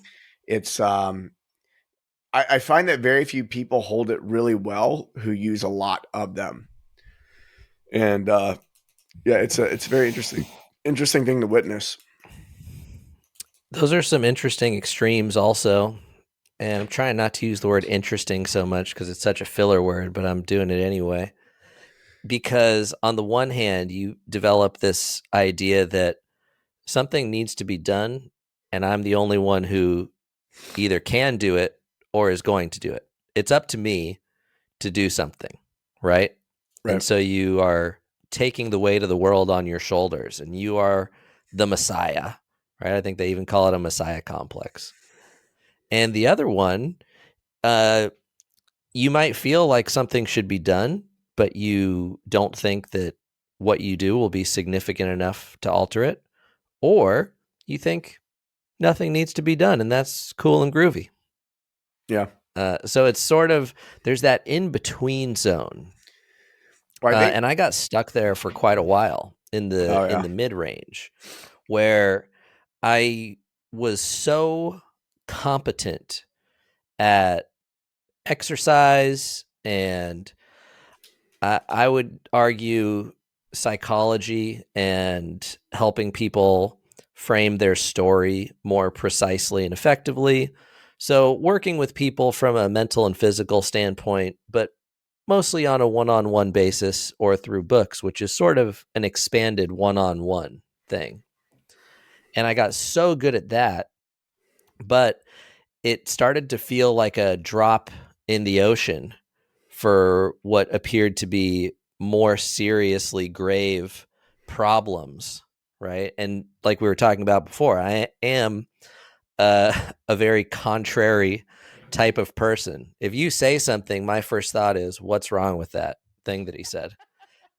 it's I find that very few people hold it really well who use a lot of them. And yeah, it's a very interesting thing to witness. Those are some interesting extremes also. And I'm trying not to use the word interesting so much because it's such a filler word, but I'm doing it anyway. Because on the one hand, you develop this idea that something needs to be done, and I'm the only one who either can do it or is going to do it. It's up to me to do something, right? And Right. so you are taking the weight of the world on your shoulders, and you are the Messiah, right? I think they even call it a Messiah complex. And the other one, uh, you might feel like something should be done, but you don't think that what you do will be significant enough to alter it, or you think nothing needs to be done, and that's cool and groovy. Yeah. So it's sort of there's that in between zone, Well, I think. and I got stuck there for quite a while Oh in yeah. the mid range, where I was so competent at exercise and I would argue psychology and helping people frame their story more precisely and effectively. So, working with people from a mental and physical standpoint, but mostly on a one on one basis or through books, which is sort of an expanded one on one thing. And I got so good at that, but it started to feel like a drop in the ocean for what appeared to be more seriously grave problems, right? And like we were talking about before, I am a very contrary type of person. If you say something, my first thought is, what's wrong with that thing that he said?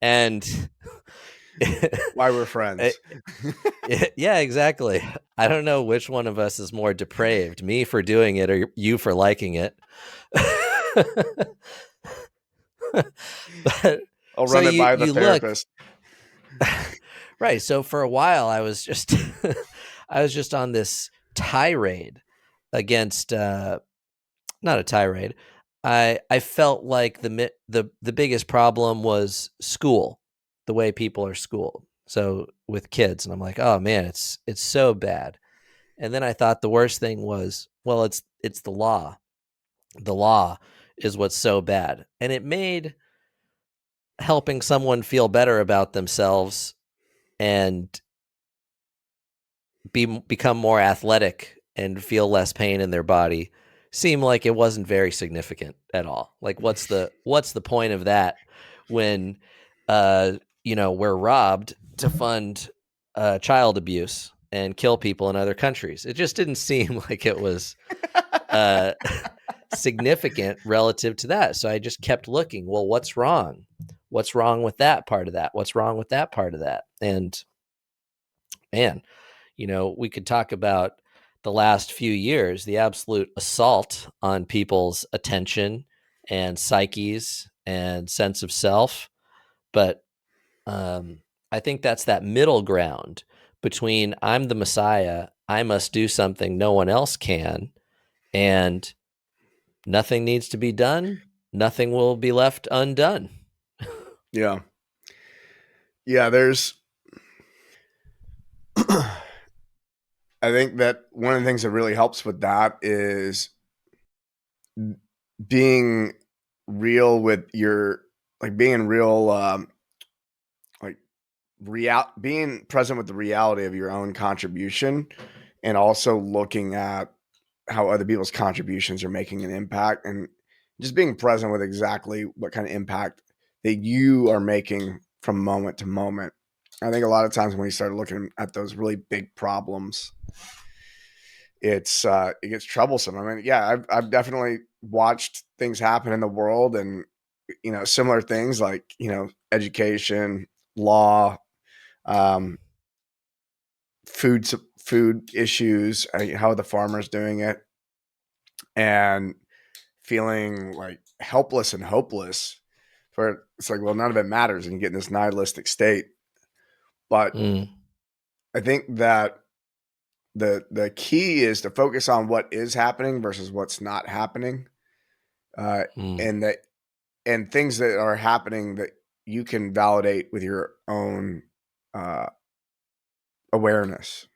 And Why we're friends. yeah, exactly. I don't know which one of us is more depraved, me for doing it or you for liking it. But I'll so run it by the you look therapist. right. So for a while, I was just I was just on this tirade against not a tirade. I felt like the biggest problem was school, the way people are schooled. So with kids, and I'm like, oh man, it's so bad. And then I thought the worst thing was, well, it's the law. The law is what's so bad, and it made helping someone feel better about themselves and become more athletic and feel less pain in their body seem like it wasn't very significant at all. Like what's the point of that when uh we're robbed to fund child abuse and kill people in other countries? It just didn't seem like it was uh significant relative to that. So I just kept looking, well, what's wrong? What's wrong with that part of that? What's wrong with that part of that? And man, we could talk about the last few years, the absolute assault on people's attention and psyches and sense of self. But I think that's that middle ground between I'm the Messiah, I must do something no one else can, and nothing needs to be done. nothing will be left undone. Yeah. Yeah, there's I think that one of the things that really helps with that is being real with your like being real like being present with the reality of your own contribution, and also looking at how other people's contributions are making an impact, and just being present with exactly what kind of impact that you are making from moment to moment. I think a lot of times when we start looking at those really big problems, it gets troublesome. I mean, yeah, I've definitely watched things happen in the world, and similar things like education, law, um, food issues, how are the farmers doing it, and feeling like helpless and hopeless. For it's like, well, none of it matters, and you get in this nihilistic state. But Mm, I think that the key is to focus on what is happening versus what's not happening, uh, mm, and that and things that are happening that you can validate with your own uh, awareness.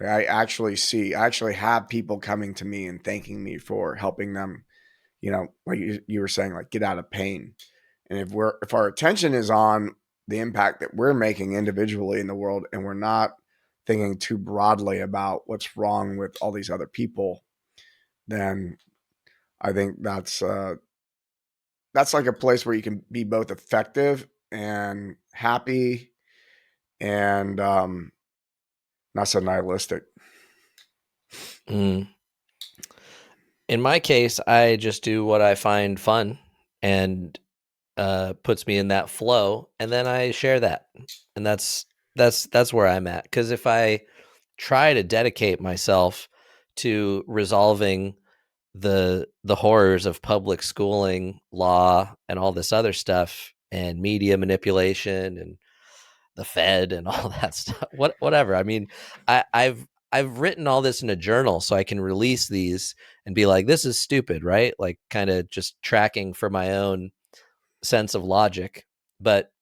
Like, I actually have people coming to me and thanking me for helping them. Like you were saying, like get out of pain. And if our attention is on the impact that we're making individually in the world, and we're not thinking too broadly about what's wrong with all these other people, then I think that's like a place where you can be both effective and happy, and not so nihilistic. mm. In my case, I just do what I find fun and puts me in that flow, and then I share that, and that's where I'm at. Because if I try to dedicate myself to resolving the horrors of public schooling, law, and all this other stuff, and media manipulation, and the Fed, and all that stuff, whatever. I mean, I've written all this in a journal so I can release these and be like, this is stupid, right? Like, kind of just tracking for my own sense of logic. But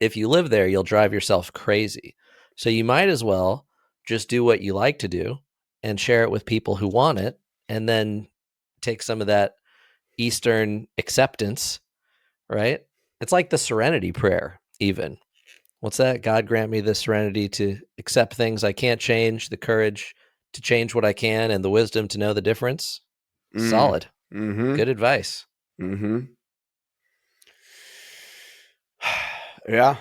if you live there, you'll drive yourself crazy. So you might as well just do what you like to do and share it with people who want it, and then take some of that Eastern acceptance, right? It's like the serenity prayer, even. What's that? God grant me the serenity to accept things I can't change, the courage to change what I can, and the wisdom to know the difference. Mm. Solid. Mm-hmm. Good advice. Mm-hmm. Yeah.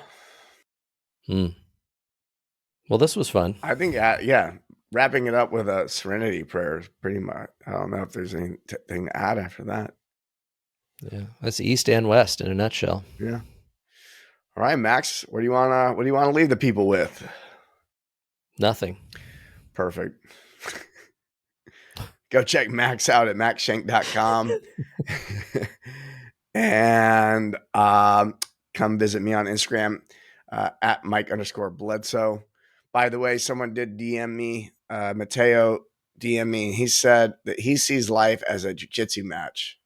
Hmm. Well, this was fun. I think, yeah, wrapping it up with a serenity prayer is pretty much. I don't know if there's anything to add after that. Yeah, that's East and West in a nutshell. Yeah. All right, Max. What do you wanna leave the people with? Nothing. Perfect. Go check Max out at maxshank.com. And come visit me on Instagram at Mike_Bledsoe. By the way, someone did DM me, Mateo DM me, and he said that he sees life as a jiu-jitsu match.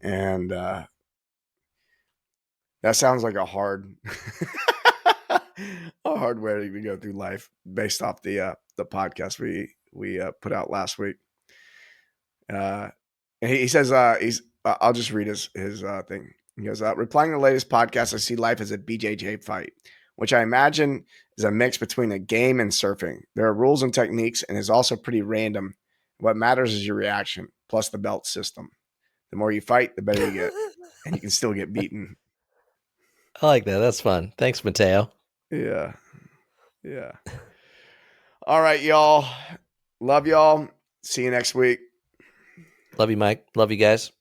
And that sounds like a hard a hard way to go through life based off the podcast we put out last week. Uh, he says I'll just read his thing. He goes, replying to the latest podcast, I see life as a BJJ fight, which I imagine is a mix between a game and surfing. There are rules and techniques, and is also pretty random. What matters is your reaction, plus the belt system. The more you fight, the better you get, and you can still get beaten. I like that. That's fun. Thanks, Mateo. Yeah, yeah. All right, y'all. Love y'all. See you next week. Love you, Mike. Love you guys.